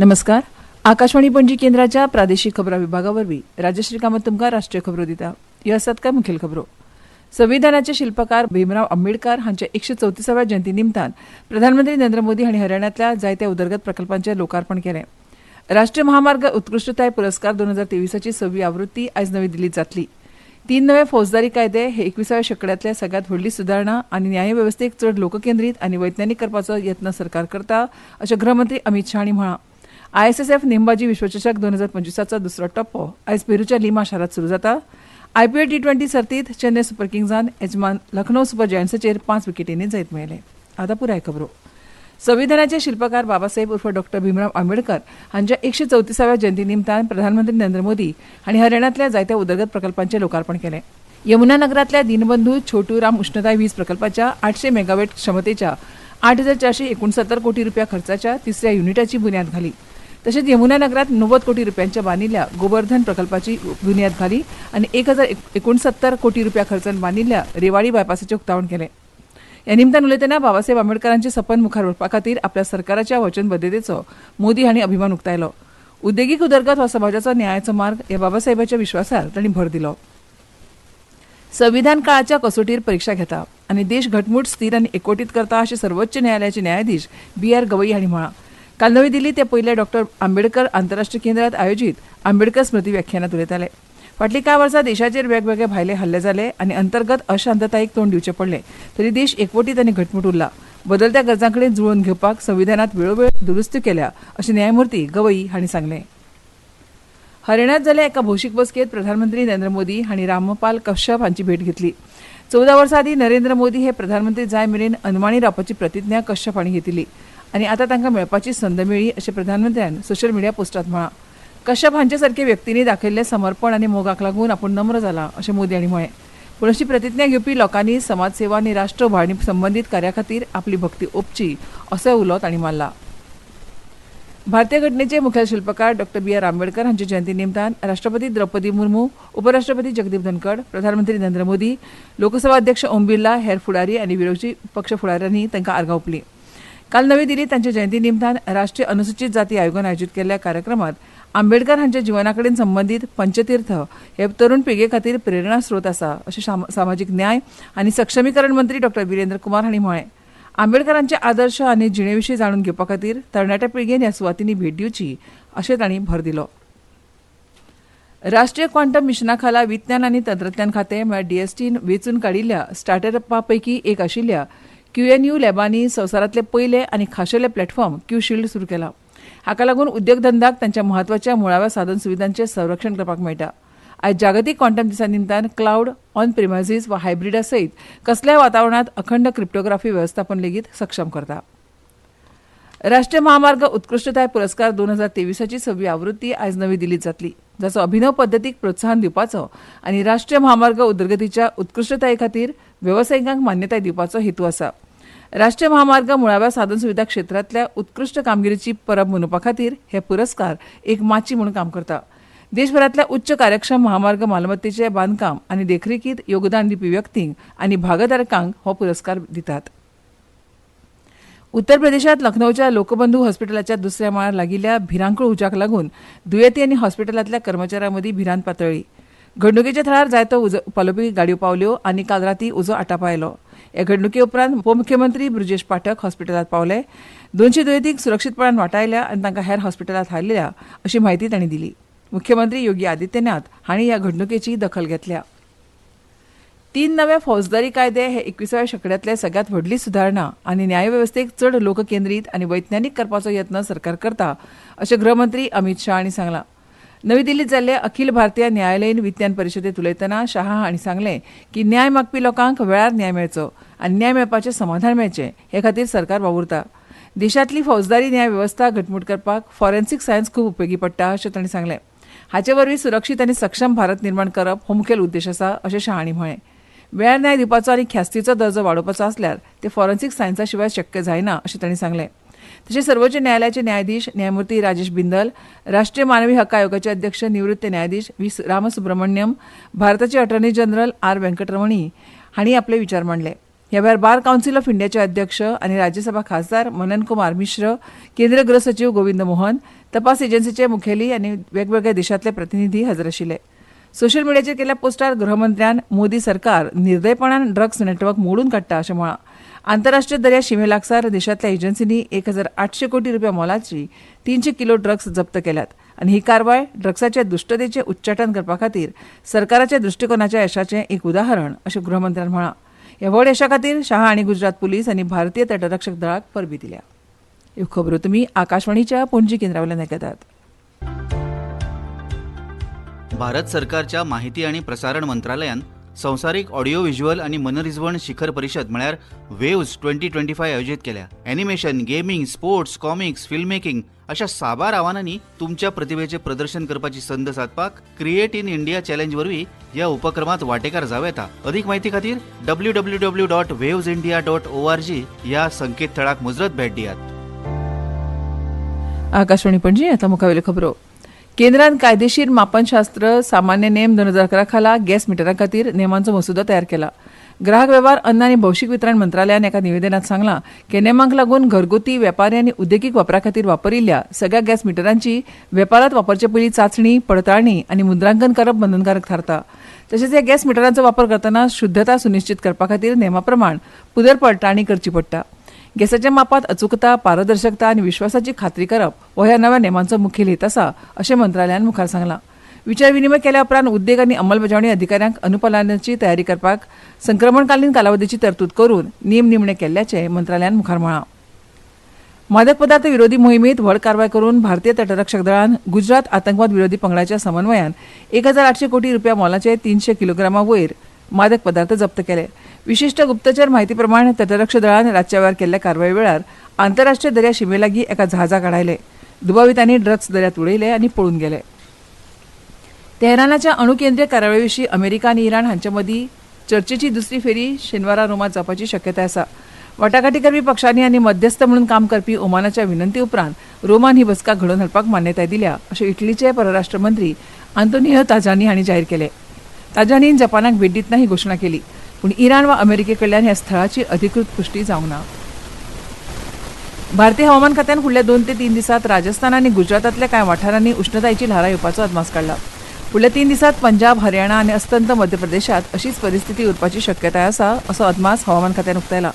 नमस्कार. आकाशवाणी पणजी केंद्राच्या प्रादेशिक खबरां विभागावरवीं राजश्री कामत तुमकां राष्ट्रीय खबरो दिता. ह्यो आसात कांय मुखेल खबरो. संविधानाचे शिल्पकार भीमराव आंबेडकर हांच्या 134व्या जयंती निमतान प्रधानमंत्री नरेंद्र मोदी हांणी हरियाणांतल्या जायत्या उदरगत प्रकल्पांचें लोकार्पण केलें. राष्ट्रीय महामार्ग उत्कृश्टताय पुरस्कार 2023ची 6वी आवृत्ती आयज नवी दिल्लींत जातली. 3 नवे फौजदारी कायदे हे 21व्या शेंकड्यांतल्या सगळ्यांत व्हडली सुदारणा आनी न्यायवेवस्थेक चड लोककेंद्रीत आनी वैज्ञानीक करपाचो यत्न सरकार करता, अशें गृहमंत्री अमित शाह हांणी म्हळां. ISSF नेमबाजी विश्वचषक 2025चो दुसरो टप्पो आयज पेरूच्या लिमा शारांत सुरू जाता. IPL T20 सर्तींत चेन्नई सुपर किंग्सान येजमान लखनौ सुपर जायंट्साचेर 5 विकेटींनी जैत मेळयले. आतां पुराय खबरो. संविधानाचे शिल्पकार बाबासाहेब उर्फ डॉ. भीमराव आंबेडकर हांच्या 134व्या जयंती निमतान प्रधानमंत्री नरेंद्र मोदी हांणी हरियाणांतल्या जायत्या उदरगत प्रकल्पांचें लोकार्पण केलें. यमुनानगरांतल्या दीनबंधू छोटू राम उश्णताय वीज प्रकल्पाच्या 800 मेगावॅट क्षमतेच्या 8,469 कोटी रुपया खर्चाच्या तिसऱ्या युनिटाची बुन्याद घाली. तशेंच यमुनानगरांत 90 कोटी रुपयांच्या बांदिल्ल्या गोवर्धन प्रकल्पाची बुन्याद घाली आनी 1,069 कोटी रुपया खर्चान बांदिल्ल्या रेवाडी बायपासाचें उक्तावण केलें. ह्या निमतान उलयतना बाबासाहेब आंबेडकरांचें सपन मुखार व्हरपा खातीर आपल्या सरकाराच्या वचनबद्धतेचो मोदी हांणी अभिमान उक्तायलो. उद्देगीक उदरगत हो समाजाचो न्यायाचो मार्ग ह्या बाबासाहेबाच्या विश्वासार तांणी भर दिलो. संविधान काळाच्या कसोटीर परीक्षा घेता आनी देश घटमूट स्थिर आनी एकवटीत करता अशें सर्वोच्च न्यायालयाचे न्यायाधीश BR गवई हांणी म्हळां. काल नवी दिल्लींत ते पयले डॉ. आंबेडकर आंतरराष्ट्रीय केंद्रांत आयोजीत आंबेडकर स्मृती व्याख्यानांत उलयताले. फाटलीं कांय वर्सां देशाचेर वेगवेगळे भायले हल्ले जाले आनी अंतर्गत अशांततायेक तोंड दिवचें पडलें, तरी देश एकवटीत आनी घटमूट उरला. बदलत्या गरजांकडेन जुळोवन घेवपाक संविधानांत वेळोवेळ दुरुस्त्यो केल्या अशें न्यायमूर्ती गवई हांणी सांगलें. हरियाणांत जाल्ल्या एका भौशीक बसकेंत प्रधानमंत्री नरेंद्र मोदी हांणी रामपाल कश्यप हांची भेट घेतली. 14 वर्सां आदीं नरेंद्र मोदी हे प्रधानमंत्री जाय मेरेन अनमानी रावपाची प्रतिज्ञा कश्यप हांणी घेतिल्ली आनी आतां तांकां मेळपाची संद मेळ्ळी अशें प्रधानमंत्र्यान सोशल मिडिया पोस्टांत म्हळां. कश्यप हांचे सारके व्यक्तींनी दाखयल्लें समर्पण आनी मोगाक लागून आपूण नम्र जाला अशें मोदी हांणी म्हळें. पूण अशी प्रतिज्ञा घेवपी लोकांनी समाजसेवा आनी राष्ट्र उभारणी संबंदीत कार्या खातीर आपली भक्ती ओपची असोय उलो तांणी मारला. भारतीय घटनेचे मुखेल शिल्पकार डॉ. BR आंबेडकर हांचे जयंती निमतान राष्ट्रपती द्रौपदी मुर्मू, उपराष्ट्रपती जगदीप धनखड, प्रधानमंत्री नरेंद्र मोदी, लोकसभा अध्यक्ष ओम बिर्ला, हेर फुडारी आनी विरोधी पक्ष फुडाऱ्यांनी तांकां आर्गां ओंपलीं. काल नवी दिल्लींत तांच्या जयंती निमतान राष्ट्रीय अनुसूचित जाती आयोगान आयोजीत केल्ल्या कार्यक्रमात आंबेडकर हांच्या जिवनाकडेन संबंदीत पंचतीर्थ हे तरुण पिळगे खातीर प्रेरणा स्रोत आसा अशें सामाजीक न्याय आनी सक्षमीकरण मंत्री डॉ. वीरेंद्र कुमार हांणी म्हळें. आंबेडकरांचे आदर्श आनी जिणेविशीं जाणून घेवपा खातीर तरणाट्या पिळगेन ह्या सुवातींनी भेट दिवची अशें तांणी भर दिलो. राष्ट्रीय क्वांटम मिशना खाला विज्ञान आनी तंत्रज्ञान खातें म्हळ्यार DSTन वेंचून काडिल्ल्या स्टार्टअपा पैकी एक आशिल्ल्या QNU लॅबांनी संवसारांतले पयले आनी खाशेले प्लॅटफॉर्म Q-Shield सुरू केला. हाका लागून उद्योगधंद्याक तांच्या म्हत्वाच्या मुळाव्या साधन सुविधांचें संरक्षण करपाक मेळटा. आयज जागतीक क्वांटम दिसा निमतान क्लाउड, ऑन प्रिमायसीस वा हायब्रिडा सयत कसल्याय वातावरणांत अखंड क्रिप्टोग्राफी वेवस्थापन लेगीत सक्षम करता. राष्ट्रीय महामार्ग उत्कृश्टताय पुरस्कार 2023ची 6वी आवृत्ती आयज नवी दिल्लींत जातली, जाचो अभिनव पद्दतीक प्रोत्साहन दिवपाचो आनी राष्ट्रीय महामार्ग उदरगतीच्या उत्कृश्टताये खातीर वेवसायिकांक मान्यताय दिवपाचो हेतू आसा. राष्ट्रीय महामार्ग मुळाव्या साधन सुविधा क्षेत्रांतल्या उत्कृश्ट कामगिरीची परब मनोवपा खातीर हे पुरस्कार एक माची म्हणून काम करता. देशभरांतल्या उच्च कार्यक्षम महामार्ग मालमत्तेचे बांदकाम आनी देखरेखीत योगदान दिवपी व्यक्तींक आनी भागधारकांक हो पुरस्कार दितात. उत्तर प्रदेशांत लखनौच्या लोकबंधू हॉस्पिटलाच्या दुसऱ्या माळ्यार लागिल्ल्या भिरांकूळ उज्याक लागून दुयेती आनी हॉस्पिटलांतल्या कर्मचाऱ्यां मदीं भिरांत पातळ्ळी. घडणुकेच्या थळार जायतो उजो पालोवपी गाडयो पावल्यो आनी काल रातीं उजो आटाप आयलो. ह्या घडणुके उपरांत उपमुख्यमंत्री ब्रिजेश पाठक हॉस्पिटलांत पावले. 200 दुयेंतींक सुरक्षीतपणान वाटायल्या आनी तांकां हेर हॉस्पिटलांत हाडल्या अशी माहिती तांणी दिली. मुख्यमंत्री योगी आदित्यनाथ हांणी ह्या घडणुकेची दखल घेतल्या. 3 नवे फौजदारी कायदे हे 21व्या शेंकड्यांतले सगळ्यांत व्हडली सुदारणा आनी न्यायवेवस्थेक चड लोककेंद्रीत आनी वैज्ञानीक करपाचो यत्न सरकार करता अशें गृहमंत्री अमित शाह हांणी सांगलां. नवी दिल्लींत जाल्ले अखिल भारतीय न्यायालयीन विज्ञान परिशदेंत उलयतना शाह हांणी सांगलें की न्याय मागपी लोकांक वेळार न्याय मेळचो आनी न्याय मेळपाचें समाधान मेळचें हे खातीर सरकार वावुरता. देशांतली फौजदारी न्याय वेवस्था घटमूट करपाक फॉरेन्सीक सायन्स खूब उपेगी पडटा अशें तांणी सांगलें. हाचे वरवीं सुरक्षीत आनी सक्षम भारत निर्माण करप हो मुखेल उद्देश आसा अशें शाह हांणी म्हळें. वेळार न्याय दिवपाचो आनी ख्यास्तीचो दर्जो वाडोवपाचो आसल्यार ते फॉरेन्सीक सायन्सा शिवाय शक्य जायना अशें तांणी सांगलें. तशेंच सर्वोच्च न्यायालयाचे न्यायाधीश न्यायमूर्ती राजेश बिंदल, राष्ट्रीय मानवी हक्क आयोगाचे अध्यक्ष निवृत्त न्यायाधीश व्ही. रामसुब्रमण्यम, भारताचे अटॉर्नी जनरल आर. व्यंकटरमणी हांणी आपले विचार मांडले. ह्या वेळार बार कावन्सिल ऑफ इंडियाचे अध्यक्ष आनी राज्यसभा खासदार मनन कुमार मिश्र, केंद्रीय गृह सचिव गोविंद मोहन, तपास एजन्सीचे मुखेली आनी वेगवेगळ्या देशांतले प्रतिनिधी हजर आशिल्ले. सोशल मिडियाचेर केल्ल्या पोस्टार गृहमंत्र्यान मोदी सरकार निर्दयपणान ड्रग्स नेटवर्क मोडून काडटा अशें म्हळां. आंतरराष्ट्रीय दर्या शिमेलागसार देशांतल्या एजन्सींनी 1,800 कोटी रुपया मोलाची 300 किलो ड्रग्स जप्त केल्यात आनी ही कारवाय ड्रग्साचे दुश्टतेचे उच्चाटन करपा खातीर सरकाराच्या दृश्टिकोनाच्या यशाचें एक उदाहरण अशें गृहमंत्र्यान म्हळां. ह्या व्हड यशा खातीर शाह आनी गुजरात पुलीस आनी भारतीय तटरक्षक दळाक परबी दिल्या. ह्यो खबरो तुमी आकाशवाणीच्या पणजी केंद्रावेल्यान आयकतात. भारत सरकारच्या माहिती आणि प्रसारण मंत्रालयान संवसारीक ऑडिओ व्हिज्युअल आणि मनरिजवण शिखर परिषद म्हळ्यार वेव्ज 2025 आयोजीत केल्या. Animation, gaming, sports, comics, film making अशा साबार आव्हानांनी तुमच्या प्रतिभेचे प्रदर्शन करपाची संद साधपाक क्रिएट इन इंडिया चॅलेंज वरवीं ह्या उपक्रमात वांटेकार जावं येता. अधिक म्हायती खातीर www.wavesindia.org ह्या संकेतथळाक मुजरत भेट दियात. आकाशवाणी पणजी आता मुखावेल्यो खबरो. केंद्रान कायदेशीर मापनशास्त्र सामान्य नेम 2011 खाला गॅस मिटरां खातीर नेमांचो मसुदो तयार केला. ग्राहक वेव्हार, अन्न आनी भौशीक वितरण मंत्रालयान एका निवेदनात सांगलां की नेमांक लागून घरगुती, वेपारी आनी उद्देगीक वापरा खातीर वापरिल्ल्या सगळ्या गॅस मिटरांची वेपारांत वापरचे पयलीं चांचणी, पडताळणी आनी मुद्रांकन करप बंधनकारक थारता. तशेंच ह्या गॅस मिटरांचो वापर करतना शुद्धता सुनिश्चित करपा खातीर नेमा प्रमाण पुदर पडताळणी करची पडटा. गॅसाच्या मापात अचूकता, पारदर्शकता आनी विश्वासाची खात्री करप हो ह्या नव्या नेमांचो मुखेल हेत आसा अशें मंत्रालयान मुखार सांगलां. विचार विनिमय केल्या उपरांत उद्देग आनी अंमलबजावणी अधिकाऱ्यांक अनुपालनाची तयारी करपाक संक्रमणकालीन कालावधीची तरतूद करून नेम निमणे केल्ल्याचें मंत्रालयान मुखार म्हळां. मादक पदार्थ विरोधी मोहिमेत व्हड कारवाय करून भारतीय तटरक्षक दळान गुजरात आतंकवाद विरोधी पंगडाच्या समन्वयान 1,800 कोटी रुपया मोलाचे 300 किलोग्रामा वयर मादक पदार्थ जप्त केले. विशिष्ट गुप्तचर म्हायती प्रमाण तटरक्षक दळान रातच्या वेळार केल्ल्या कारवाये वेळार आंतरराष्ट्रीय दर्या शिमेलागीं एका जहाजाक आडायले. दुबावितांनी ड्रग्स दर्यांत उडयले आनी पळून गेले. तेहरानाच्या अणु केंद्रीय कार्यावळी विशीं अमेरिका आनी इराण हांचे मदीं चर्चेची दुसरी फेरी शेनवारा रोमांत जावपाची शक्यताय आसा. वाटाघाटी करपी पक्षांनी आनी मध्यस्थ म्हणून काम करपी ओमानाच्या विनंती उपरांत रोमान ही बसका घडोवन हाडपाक मान्यताय दिल्या अशें इटलीचे परराष्ट्र मंत्री आंतोनियो ताजानी हांणी जाहीर केलें. ताजानीन जपानाक भेट दितना ही घोशणा केली, पूण इराण वा अमेरिके कडल्यान ह्या स्थळाची अधिकृत पुष्टी जावंक ना. भारतीय हवामान खात्यान फुडल्या 2 ते 3 दिसांत राजस्थान आनी गुजरातांतल्या कांय वाठारांनी उश्णतायेची ल्हारां येवपाचो अदमास काडला. फुडल्या 3 दिसांत पंजाब, हरियाणा आनी अस्तंत मध्य प्रदेशात अशीच परिस्थिती उरपाची शक्यताय आसा असो अदमास हवामान खात्यान उक्तायला.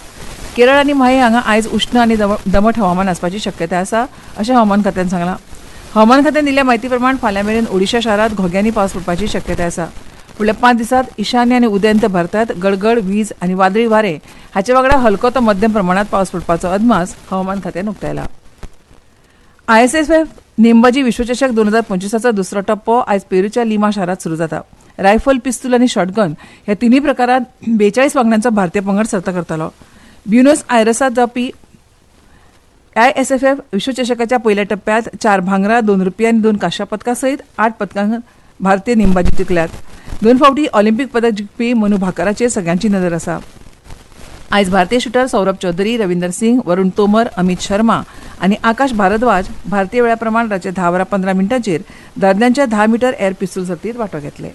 केरळ आनी माहे हांगा आयज उश्ण आनी दमट हवामान आसपाची शक्यताय आसा अशें हवामान खात्यान सांगलां. हवामान खात्यान दिल्ल्या म्हायती प्रमाण फाल्यां मेरेन ओडिशा शारांत घोग्यांनी पावस पडपाची शक्यताय आसा. फुडल्या 5 दिसांत ईशान्य आनी उदेंत भारतांत गडगड, वीज आनी वादळी वारे हाचे वांगडा हलको तो मध्यम प्रमाणात पावस पडपाचो अदमास हवामान खात्यान उक्तायला. ISSF नेमबाजी विश्वचषक 2025 दुसरो टप्पो आयज पेरूच्या लिमा शारांत सुरू जाता. रायफल, पिस्तूल आनी शॉटगन ह्या तिनूय प्रकारांत 42 वांगड्यांचो भारतीय पंगड सर्त करतलो. ब्युनोस आयरेसांत जावपी ISSF विश्वचषकाच्या पयल्या टप्प्यांत 4 भांगरा, 2 रुपया आनी 2 कांस्य पदकां सयत 8 पदकांक भारतीय नेमबाजी जिखल्यात. 2 फावटी ऑलिंपिक पदक जिखपी मनू भाकराचेर सगळ्यांची नदर आसा. आयज भारतीय शूटर सौरभ चौधरी, रविंदर सिंग, वरुण तोमर, अमित शर्मा आनी आकाश भारद्वाज भारतीय वेळा प्रमाण रातचे 10:15 दादल्यांच्या 10 मीटर एअर पिस्तूल सर्तीत वांटो घेतले.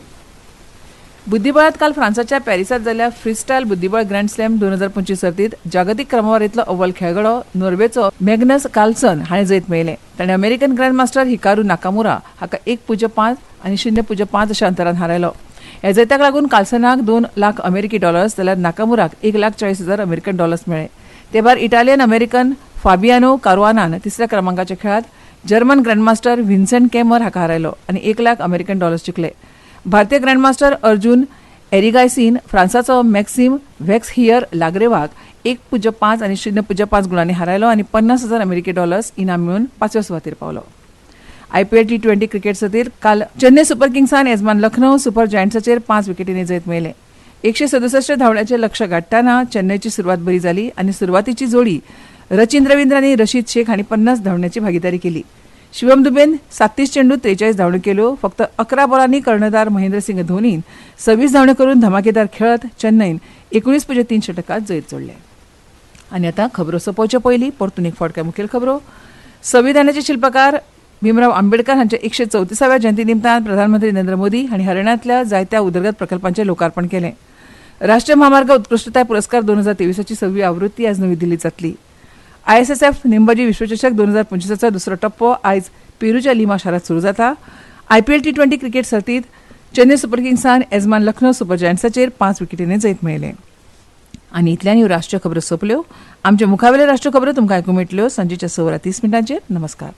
बुद्धीबळांत काल फ्रांसाच्या पॅरिसांत जाल्ल्या फ्रीस्टायल बुद्धीबळ ग्रँड स्लॅम 2025 सर्तीत जागतीक क्रमवारींतलो अव्वल खेळगडो नॉर्वेचो मॅग्नस कार्लसन हाणें जैत मेळयलें. ताणें American grand master Hikaru Nakamura हाका 1.5 आनी 0.5 अशा अंतरान हारयलो. ह्या जैताक लागून कार्लसनाक $2 लाख अमेरिकी जाल्यार नाकामुराक $1,40,000 अमेरिकन मेळ्ळे. ते भायर इटालियन अमेरिकन फाबियानो कारुआनान तिसऱ्या क्रमांकाच्या खेळात जर्मन ग्रँडमास्टर व्हिन्सेंट केमर हाका हारयलो आनी $1 लाख अमेरिकन जिखले. भारतीय ग्रँडमास्टर अर्जुन एरिगायसीन फ्रांसाचो मॅक्सिम व्हॅक्सहियर लाग्रेवाक 1.5 आनी 0.5 गुणांनी हारयलो आनी $50,000 अमेरिकी इनाम मेळून 5व्या सुवातेर पावलो. IPL T20 क्रिकेट सर्तीत काल चेन्नई सुपर किंग्सान येजमान लखनौ सुपर जायंट्साचेर 5 विकेटींनी जैत मेळयलें. 167 धांवड्याचें लक्ष्य गाठताना चेन्नईची सुरवात बरी जाली आनी सुरवातीची जोडी रचिन रवींद्र आनी रशीद शेख हांणी 50 धांवड्यांची भागीदारी केली. शिवम दुबेन 37 चेंडूत 43 धांवड्यो केल्यो. फक्त 11 बॉलांनी कर्णधार महेंद्रसिंग धोनीन 26 धांवड्यो करून धमाकेदार खेळत चेन्नईन 19.3 षटकात जैत जोडले. आनी आतां खबरो सोंपोवचे पयलीं परतून एक फावट मुखेल खबरो. संविधानाचे शिल्पकार भीमराव आंबेडकर हांच्या 134व्या जयंती निमतान प्रधानमंत्री नरेंद्र मोदी हांणी हरियाणांतल्या जायत्या उदरगत प्रकल्पांचें लोकार्पण केलें. राष्ट्रीय महामार्ग उत्कृष्टताय पुरस्कार 2023ची 6वी आवृत्ती आज नवी दिल्लीत जातली. ISSF नेमबाजी विश्वचषक 2025चा दुसरो टप्पो आयज पेरूच्या लिमा शारात सुरू जाता. IPL T20 क्रिकेट सर्तीत चेन्नई सुपर किंग्सान येजमान लखनौ सुपर जायंट्साचेर 5 विकेटींनी जैत मेळयलें. आनी इतल्यान ह्यो राष्ट्रीय खबरो सोंपल्यो. आमचे मुखावेले राष्ट्रीय खबरो तुमकां आयकूंक मेळटल्यो सांजेच्या 6:30 नमस्कार.